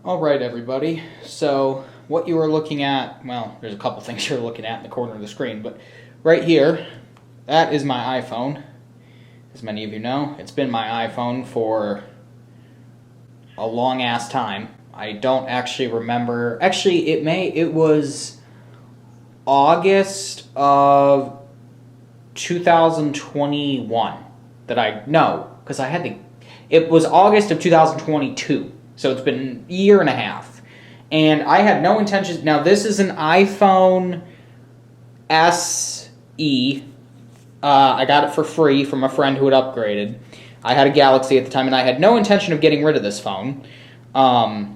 Alright everybody, so what you are looking at, well, there's a couple things you're looking at in the corner of the screen, but right here, that is my iPhone. As many of you know, it's been my iPhone for a long ass time. I don't actually remember, actually it was August of 2021 because it was August of 2022. So it's been a year and a half. And I had no intentions. Now, this is an iPhone SE. I got it for free from a friend who had upgraded. I had a Galaxy at the time, and I had no intention of getting rid of this phone. I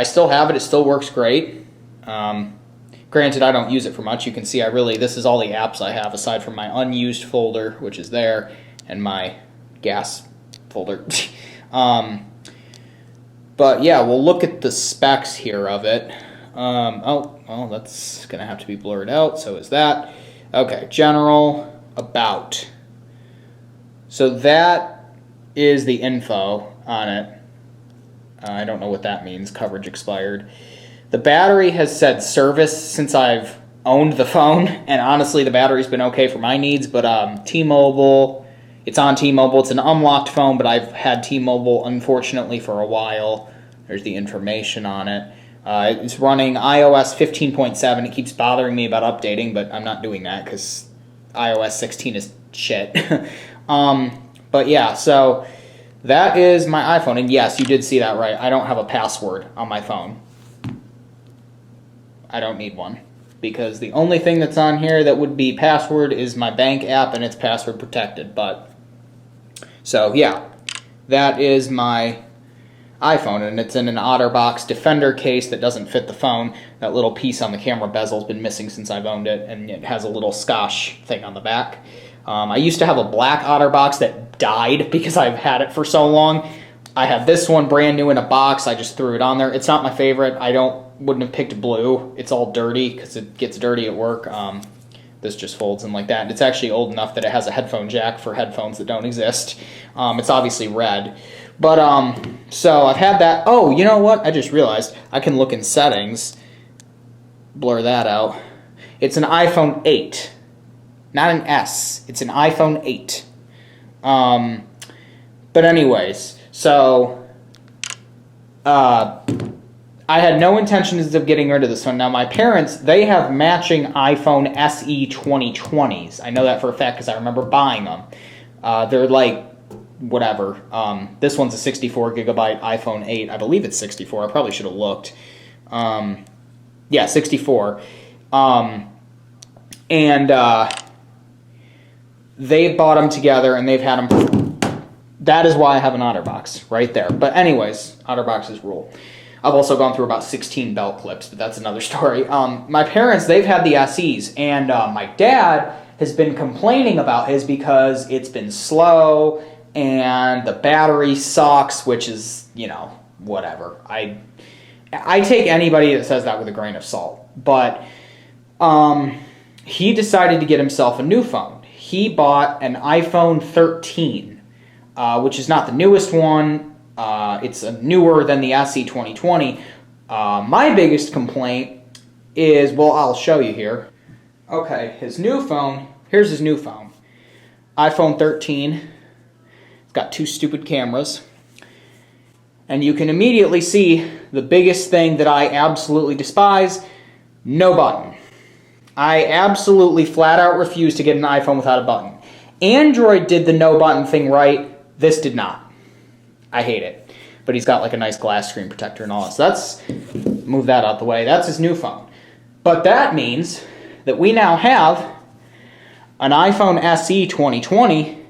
still have it. It still works great. Granted, I don't use it for much. You can see this is all the apps I have, aside from my unused folder, which is there, and my gas folder. But yeah, we'll look at the specs here of it. Well, that's going to have to be blurred out, so is that. Okay, general, about. So that is the info on it. I don't know what that means, coverage expired. The battery has said service since I've owned the phone, and honestly, the battery's been okay for my needs, but T-Mobile... It's on T-Mobile. It's an unlocked phone, but I've had T-Mobile, unfortunately, for a while. There's the information on it. It's running iOS 15.7. It keeps bothering me about updating, but I'm not doing that because iOS 16 is shit. But yeah, so that is my iPhone. And yes, you did see that right. I don't have a password on my phone. I don't need one, because the only thing that's on here that would be password is my bank app, and it's password protected. So yeah, that is my iPhone, and it's in an OtterBox Defender case that doesn't fit the phone. That little piece on the camera bezel has been missing since I've owned it, and it has a little Scotch thing on the back. I used to have a black OtterBox that died because I've had it for so long. I have this one brand new in a box. I just threw it on there. It's not my favorite. Wouldn't have picked blue. It's all dirty because it gets dirty at work. This just folds in like that. It's actually old enough that it has a headphone jack for headphones that don't exist. It's obviously red. But, so I've had that. Oh, you know what? I just realized I can look in settings. Blur that out. It's an iPhone 8. Not an S. It's an iPhone 8. But anyways, so, I had no intentions of getting rid of this one. Now, my parents, they have matching iPhone SE 2020s. I know that for a fact because I remember buying them. They're like, whatever. This one's a 64 gigabyte iPhone 8. I believe it's 64. I probably should have looked. Yeah, 64. They bought them together, and they've had them. That is why I have an OtterBox right there. But anyways, OtterBoxes rule. I've also gone through about 16 belt clips, but that's another story. My parents, they've had the SEs, and my dad has been complaining about his because it's been slow, and the battery sucks, which is, whatever. I take anybody that says that with a grain of salt. But he decided to get himself a new phone. He bought an iPhone 13, which is not the newest one. It's newer than the SE 2020. My biggest complaint is, well, I'll show you here. Okay, his new phone, here's his new phone. iPhone 13. It's got two stupid cameras. And you can immediately see the biggest thing that I absolutely despise: no button. I absolutely flat out refuse to get an iPhone without a button. Android did the no button thing right. This did not. I hate it. But he's got like a nice glass screen protector and all that. So move that out the way. That's his new phone. But that means that we now have an iPhone SE 2020,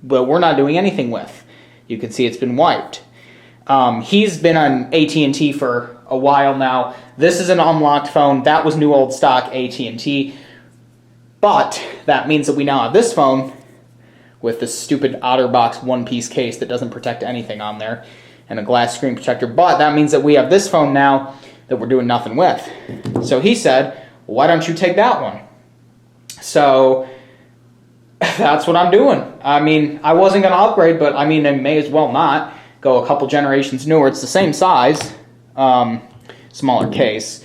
but we're not doing anything with. You can see it's been wiped. He's been on AT&T for a while now. This is an unlocked phone. That was new old stock AT&T. But that means that we now have this phone with this stupid OtterBox one-piece case that doesn't protect anything on there, and a glass screen protector. But that means that we have this phone now that we're doing nothing with. So he said, well, why don't you take that one? So that's what I'm doing. I mean, I wasn't going to upgrade, but I mean, I may as well not. go a couple generations newer. It's the same size, smaller case.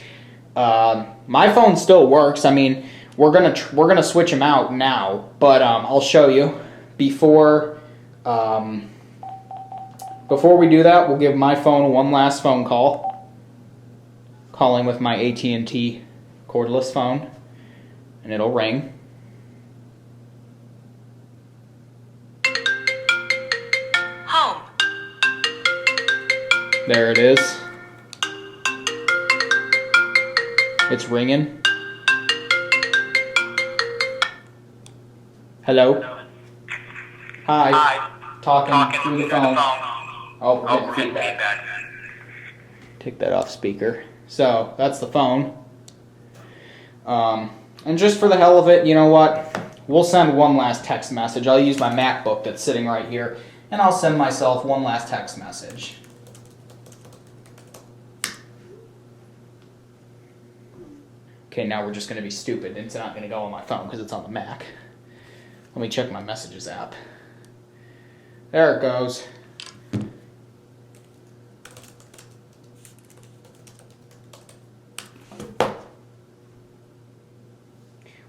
My phone still works. I mean, we're gonna switch them out now, but I'll show you before we do that. We'll give my phone one last phone call, calling with my AT&T cordless phone, and it'll ring. Home. There it is. It's ringing. Hello? Hi. Talking through the phone. Oh, we're getting feedback. Take that off speaker. So, that's the phone. And just for the hell of it, you know what? We'll send one last text message. I'll use my MacBook that's sitting right here, and I'll send myself one last text message. Okay, now we're just going to be stupid. It's not going to go on my phone because it's on the Mac. Let me check my Messages app. There it goes.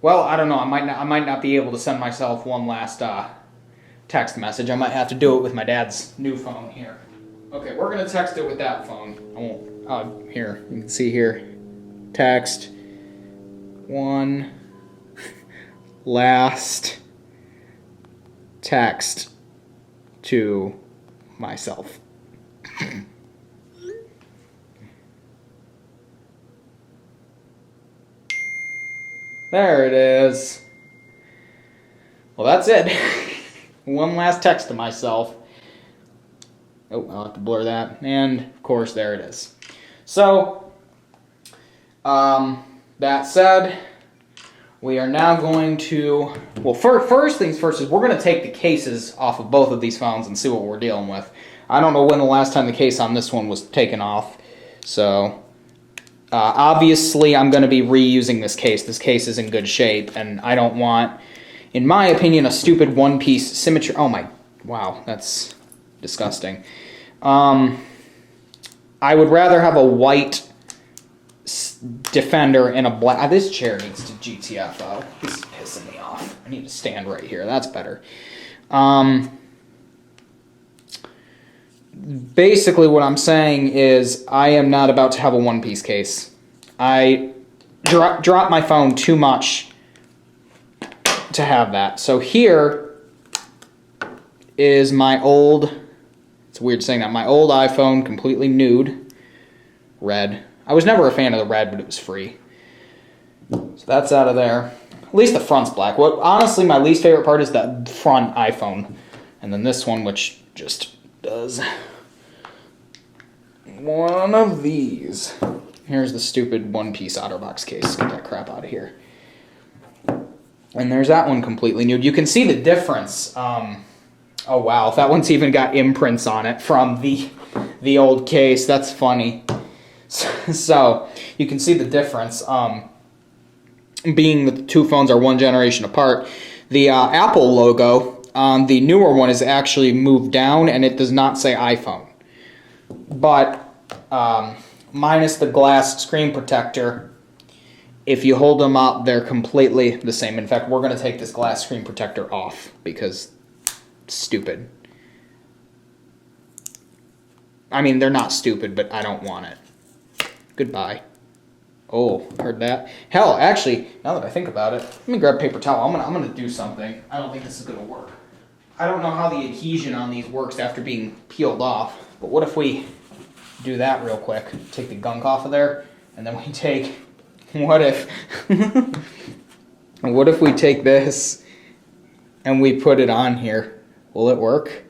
Well, I don't know. I might not be able to send myself one last text message. I might have to do it with my dad's new phone here. Okay, we're gonna text it with that phone. I won't. Here, you can see here. Text. One last text to myself. There it is. Well, that's it. One last text to myself. Oh, I'll have to blur that. And, of course, there it is. So, that said, we are now going to... Well, first things first is we're going to take the cases off of both of these phones and see what we're dealing with. I don't know when the last time the case on this one was taken off. So... obviously, I'm going to be reusing this case. This case is in good shape, and I don't want, in my opinion, a stupid one-piece symmetry. Oh my, wow, that's disgusting. I would rather have a white Defender and a black. This chair needs to GTFO. This is pissing me off. I need to stand right here. That's better. Basically, what I'm saying is I am not about to have a one-piece case. I dropped my phone too much to have that. So here is my old, it's weird saying that, my old iPhone, completely nude, red. I was never a fan of the red, but it was free. So that's out of there. At least the front's black. What honestly, my least favorite part is the front iPhone. And then this one, which just does one of these. Here's the stupid one-piece OtterBox case. Get that crap out of here. And there's that one completely nude. You can see the difference. Oh wow, that one's even got imprints on it from the old case. That's funny. So you can see the difference. Being that the two phones are one generation apart, the Apple logo on the newer one is actually moved down, and it does not say iPhone. But minus the glass screen protector, if you hold them up, they're completely the same. In fact, we're going to take this glass screen protector off because it's stupid. I mean, they're not stupid, but I don't want it. Goodbye. Oh, heard that? Hell, actually, now that I think about it, let me grab a paper towel. I'm gonna do something. I don't think this is gonna work. I don't know how the adhesion on these works after being peeled off, but what if we do that real quick? Take the gunk off of there, and then we take, what if we take this and we put it on here? Will it work?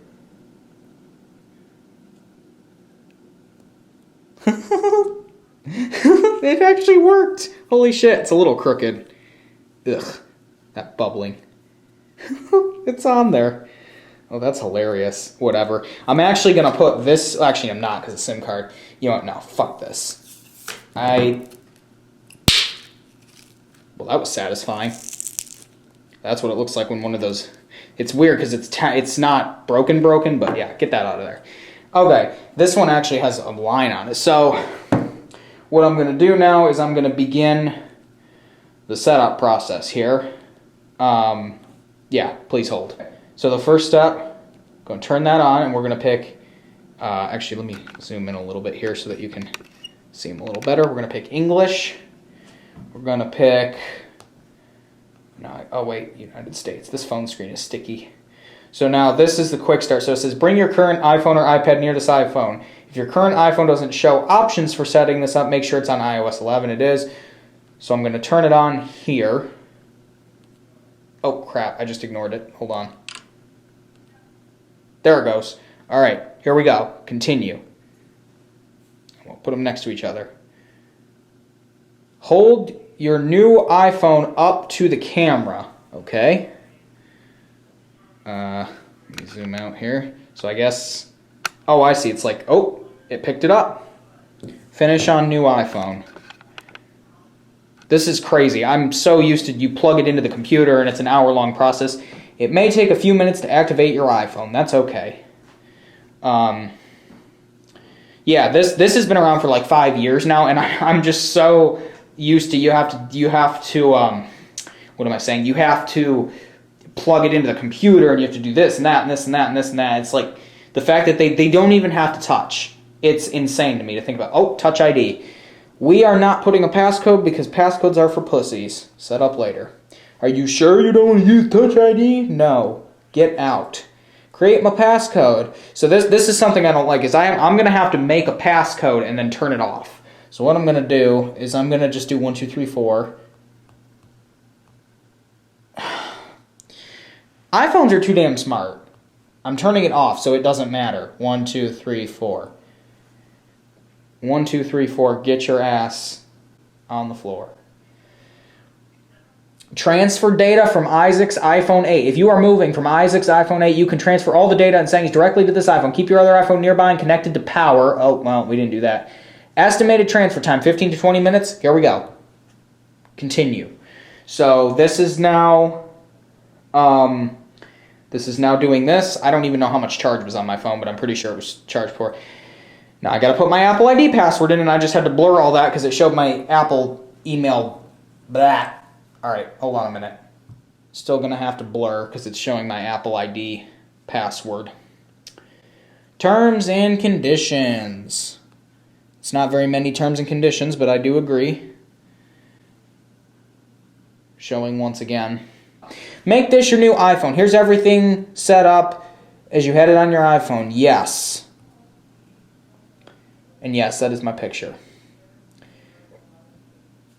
It actually worked! Holy shit, it's a little crooked. Ugh, that bubbling. It's on there. Oh, that's hilarious. Whatever. I'm actually going to put this... Actually, I'm not, because it's a SIM card. You know what? No, fuck this. Well, that was satisfying. That's what it looks like when one of those... It's weird, because it's not broken, but yeah, get that out of there. Okay, this one actually has a line on it. So what I'm going to do now is I'm going to begin the setup process here. Yeah, please hold. So the first step, going to turn that on, and we're going to pick, actually let me zoom in a little bit here so that you can see them a little better. We're going to pick English. We're going to pick, no, oh wait, United States. This phone screen is sticky. So now this is the quick start. So it says bring your current iPhone or iPad near this iPhone. If your current iPhone doesn't show options for setting this up, make sure it's on iOS 11. It is. So I'm going to turn it on here. Oh crap, I just ignored it. Hold on. There it goes. All right, here we go. Continue. We'll put them next to each other. Hold your new iPhone up to the camera. Okay. Let me zoom out here. So I guess, oh, I see. It's like, oh, it picked it up. Finish on new iPhone. This is crazy. I'm so used to you plug it into the computer and it's an hour-long process. It may take a few minutes to activate your iPhone. That's okay. Yeah, this has been around for like 5 years now, and I'm just so used to you have to what am I saying? You have to plug it into the computer, and you have to do this and that and this and that and this and that. It's like the fact that they don't even have to touch. It's insane to me to think about. Oh, Touch ID. We are not putting a passcode because passcodes are for pussies. Set up later. Are you sure you don't want to use Touch ID? No. Get out. Create my passcode. So this is something I don't like. Is I'm going to have to make a passcode and then turn it off. So what I'm going to do is I'm going to just do 1, 2, 3, 4. iPhones are too damn smart. I'm turning it off so it doesn't matter. 1, 2, 3, 4. 1, 2, 3, 4. Get your ass on the floor. Transfer data from Isaac's iPhone 8. If you are moving from Isaac's iPhone 8, you can transfer all the data and settings directly to this iPhone. Keep your other iPhone nearby and connected to power. Oh, well, we didn't do that. Estimated transfer time, 15 to 20 minutes. Here we go. Continue. So this is now doing this. I don't even know how much charge was on my phone, but I'm pretty sure it was charged for. Now I got to put my Apple ID password in, and I just had to blur all that because it showed my Apple email. Blah. All right, hold on a minute. Still going to have to blur because it's showing my Apple ID password. Terms and conditions. It's not very many terms and conditions, but I do agree. Showing once again. Make this your new iPhone. Here's everything set up as you had it on your iPhone. Yes. And yes, that is my picture.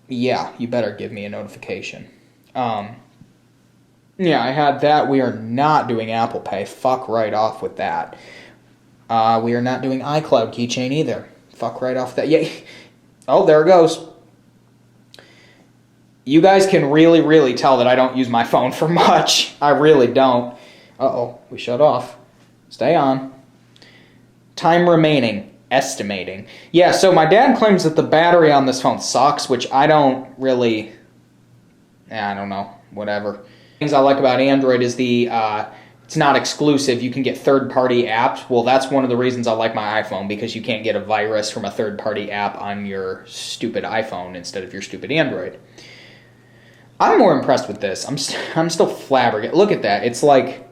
Yeah, you better give me a notification. Yeah, I had that. We are not doing Apple Pay. Fuck right off with that. We are not doing iCloud keychain either. Fuck right off that. Yeah. Oh, there it goes. You guys can really, really tell that I don't use my phone for much. I really don't. Uh-oh, we shut off. Stay on. Time remaining. Estimating. Yeah, so my dad claims that the battery on this phone sucks, which I don't really... I don't know. Whatever. Things I like about Android is it's not exclusive. You can get third-party apps. Well, that's one of the reasons I like my iPhone, because you can't get a virus from a third-party app on your stupid iPhone instead of your stupid Android. I'm more impressed with this. I'm still flabbergasted. Look at that. It's like...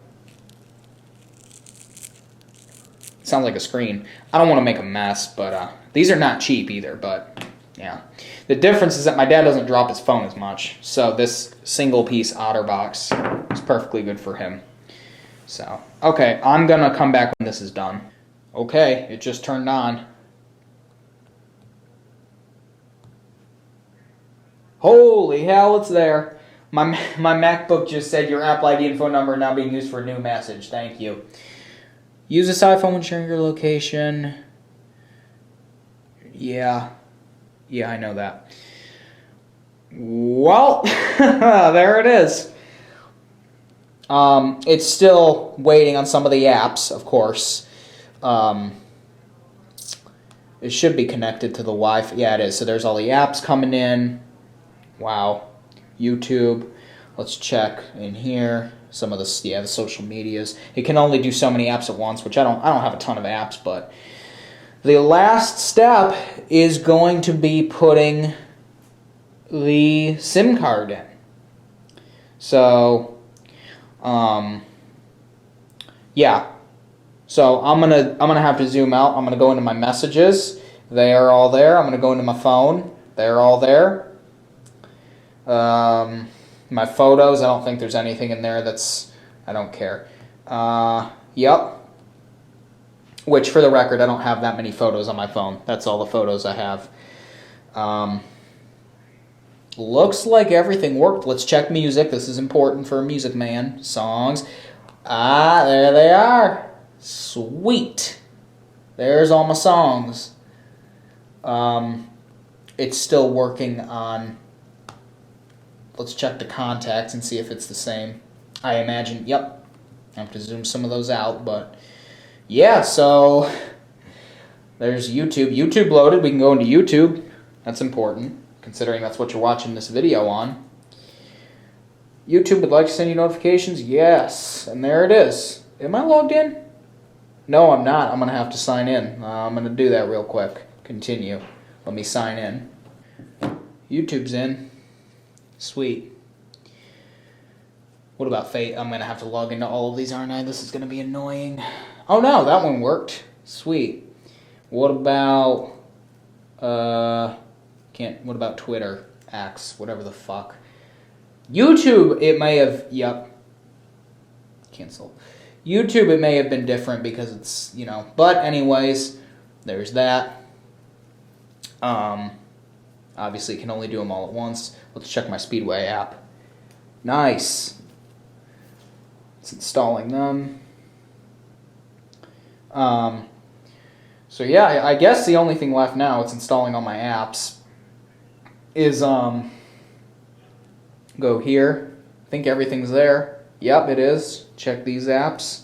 It sounds like a screen. I don't want to make a mess, but these are not cheap either, but yeah. The difference is that my dad doesn't drop his phone as much, so this single-piece OtterBox is perfectly good for him. So, okay, I'm going to come back when this is done. Okay, it just turned on. Holy hell, it's there. My MacBook just said your Apple ID and phone number are now being used for a new message. Thank you. Use this iPhone when sharing your location. Yeah. Yeah, I know that. Well, there it is. It's still waiting on some of the apps, of course. It should be connected to the Wi-Fi. Yeah, it is. So there's all the apps coming in. Wow. YouTube. Let's check in here. some of the social medias. It can only do so many apps at once, which I don't have a ton of apps, but the last step is going to be putting the SIM card in. So, yeah. So I'm gonna have to zoom out. I'm gonna go into my messages. They are all there. I'm gonna go into my phone. They're all there. My photos. I don't think there's anything in there that's. I don't care. Yep. Which, for the record, I don't have that many photos on my phone. That's all the photos I have. Looks like everything worked. Let's check music. This is important for a music man. Songs. There they are. Sweet. There's all my songs. It's still working on... Let's check the contacts and see if it's the same. I imagine, yep. I have to zoom some of those out, but... Yeah, so... There's YouTube. YouTube loaded. We can go into YouTube. That's important, considering that's what you're watching this video on. YouTube would like to send you notifications? Yes. And there it is. Am I logged in? No, I'm not. I'm going to have to sign in. I'm going to do that real quick. Continue. Let me sign in. YouTube's in. Sweet. What about Fate? I'm going to have to log into all of these, aren't I? This is going to be annoying. Oh no, that one worked. Sweet. What about... What about Twitter? X, whatever the fuck. YouTube, it may have... Yep. Cancel. YouTube, it may have been different because it's, you know... But anyways, there's that. Obviously, you can only do them all at once. Let's check my Speedway app. Nice. It's installing them. So yeah, I guess the only thing left now, it's installing all my apps, is go here. I think everything's there. Yep, it is. Check these apps.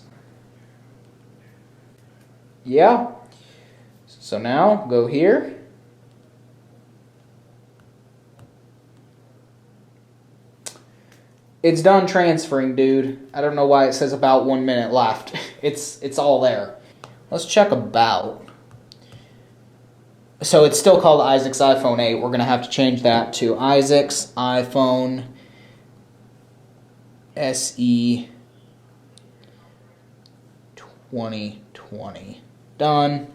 Yeah. So now, go here. It's done transferring, dude. I don't know why it says about 1 minute left. It's all there. Let's check about. So it's still called Isaac's iPhone 8. We're going to have to change that to Isaac's iPhone SE 2020. Done.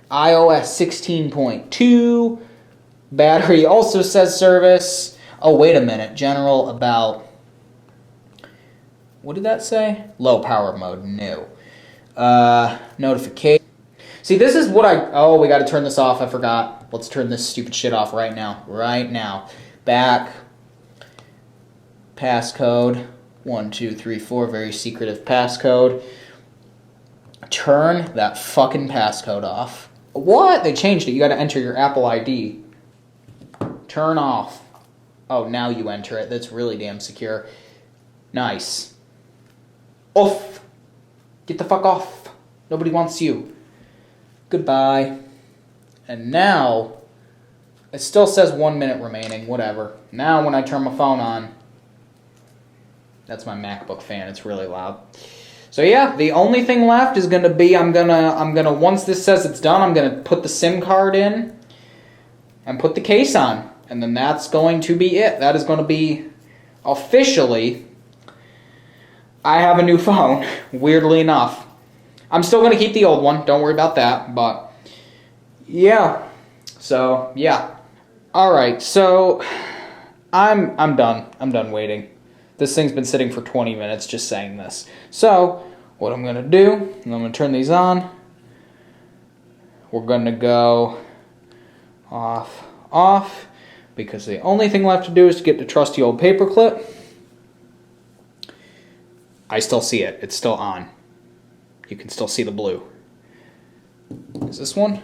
iOS 16.2. Battery also says service. Oh, wait a minute. General about... What did that say? Low power mode. No. Notification. See, this is what oh, we got to turn this off. I forgot. Let's turn this stupid shit off right now. Right now. Back. Passcode. 1, 2, 3, 4. Very secretive passcode. Turn that fucking passcode off. What? They changed it. You got to enter your Apple ID. Turn off. Oh, now you enter it. That's really damn secure. Nice. Off. Get the fuck off. Nobody wants you. Goodbye. And now, it still says 1 minute remaining, whatever. Now when I turn my phone on, that's my MacBook fan, it's really loud. So yeah, the only thing left is gonna be, I'm gonna once this says it's done, I'm gonna put the SIM card in and put the case on. And then that's going to be it. That is gonna be officially, I have a new phone, weirdly enough. I'm still going to keep the old one. Don't worry about that. But, yeah. So, yeah. Alright, so, I'm done. I'm done waiting. This thing's been sitting for 20 minutes just saying this. So, what I'm going to do, I'm going to turn these on. We're going to go off, because the only thing left to do is to get the trusty old paperclip. I still see it. It's still on. You can still see the blue. Is this one?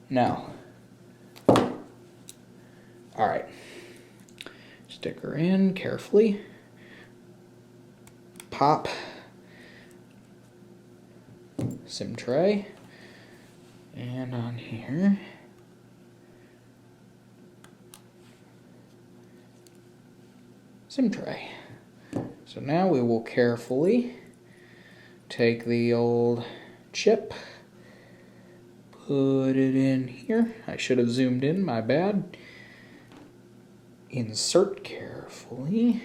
No. Alright. Stick her in carefully. Pop. SIM tray. And on here. SIM tray. So now we will carefully take the old chip, put it in here. I should have zoomed in, my bad. Insert carefully.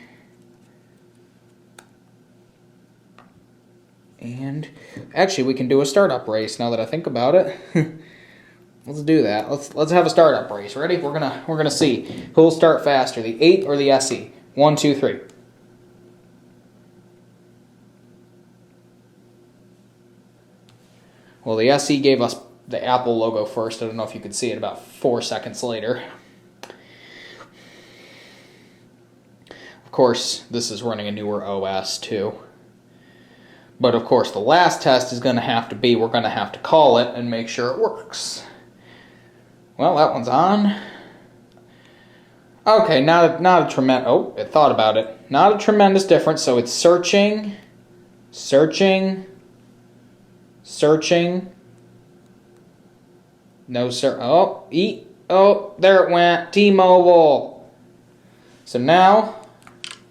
And actually we can do a startup race now that I think about it. Let's do that. Let's have a startup race. Ready? We're gonna see who'll start faster, the 8 or the SE. 1, 2, 3. Well, the SE gave us the Apple logo first. I don't know if you could see it about 4 seconds later. Of course, this is running a newer OS too. But of course, the last test is going to have to be, we're going to have to call it and make sure it works. Well, that one's on. Okay, not a tremendous, oh, it thought about it. Not a tremendous difference, so it's searching, searching, searching. No, sir, oh, oh, there it went, T-Mobile. So now,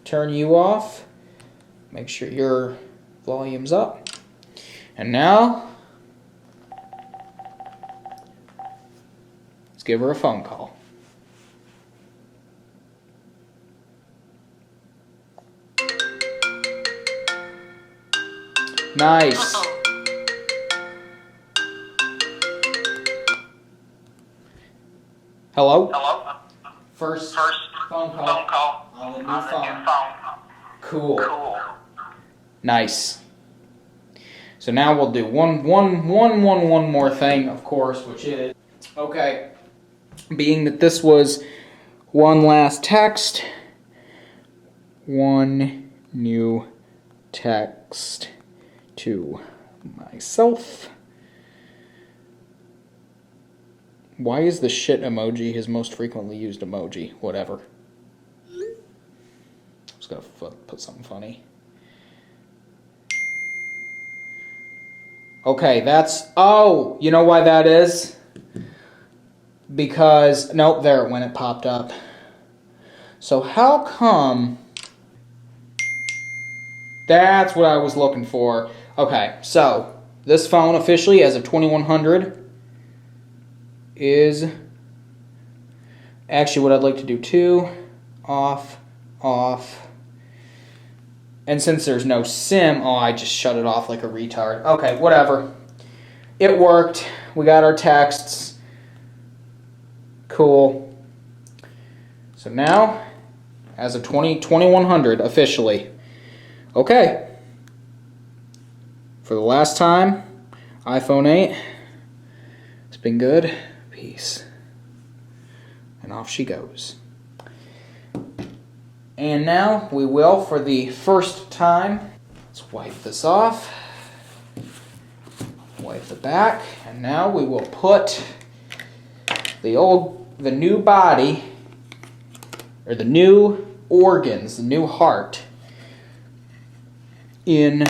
turn you off, make sure your volume's up, and now, let's give her a phone call. Nice. Hello? Hello? First phone Phone call on the new on the phone. new phone. Cool. Nice. So now we'll do one more thing, of course, which is, okay, being that this was one last text, one new text to myself. Why is the shit emoji his most frequently used emoji? Whatever. I'm just gonna put something funny. Okay, that's... Oh! You know why that is? Because... Nope, there it went. It popped up. So how come... That's what I was looking for. Okay, so this phone officially, as of 2100, is... Actually, what I'd like to do too... Off... And since there's no SIM, oh, I just shut it off like a retard. Okay, whatever. It worked. We got our texts. Cool. So now, as of 2100, officially. Okay. For the last time, iPhone 8. It's been good. Peace. And off she goes. And now we will, for the first time, let's wipe this off, wipe the back, and now we will put the new body, or the new organs, the new heart, in,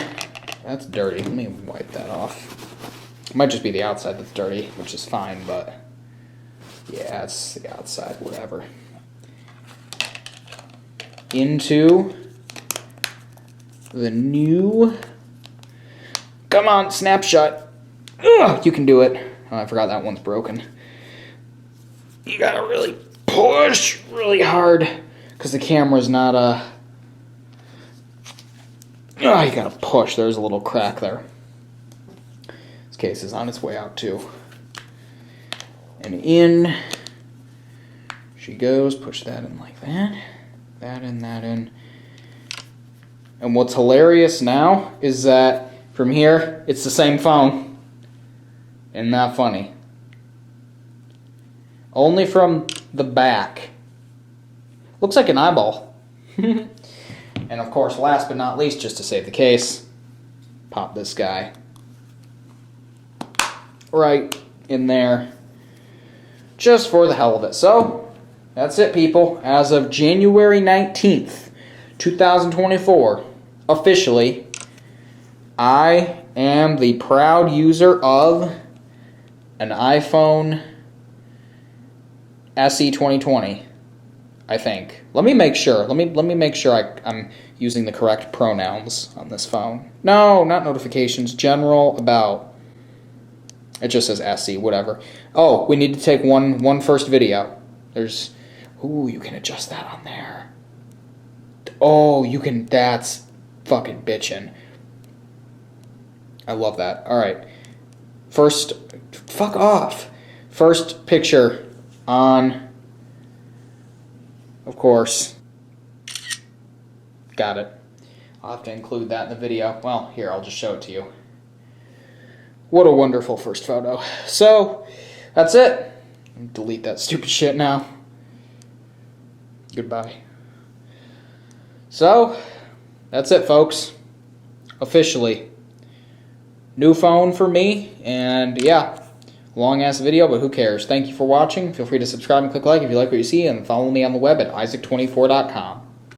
that's dirty, let me wipe that off. It might just be the outside that's dirty, which is fine, but yeah, it's the outside, whatever. Into the new... Come on, snapshot. Ugh, you can do it. Oh, I forgot that one's broken. You gotta really push really hard because the camera's not you gotta push. There's a little crack there. This case is on its way out too. And in she goes. Push that in like that. That in, that in. And what's hilarious now is that from here, it's the same phone. Isn't that funny? Only from the back. Looks like an eyeball. And of course, last but not least, just to save the case, pop this guy right in there. Just for the hell of it. So, that's it, people. As of January 19th, 2024, officially, I am the proud user of an iPhone SE 2020, I think. Let me make sure. Let me make sure I'm using the correct pronouns on this phone. No, not notifications. General, about. It just says SE, whatever. Oh, we need to take one first video. There's... Ooh, you can adjust that on there. Oh, you can... That's fucking bitchin'. I love that. Alright. First... Fuck off. First picture on... Of course. Got it. I'll have to include that in the video. Well, here, I'll just show it to you. What a wonderful first photo. So, that's it. Delete that stupid shit now. Goodbye. So, that's it, folks. Officially. New phone for me, and yeah, long-ass video, but who cares? Thank you for watching. Feel free to subscribe and click like if you like what you see, and follow me on the web at isaac24.com.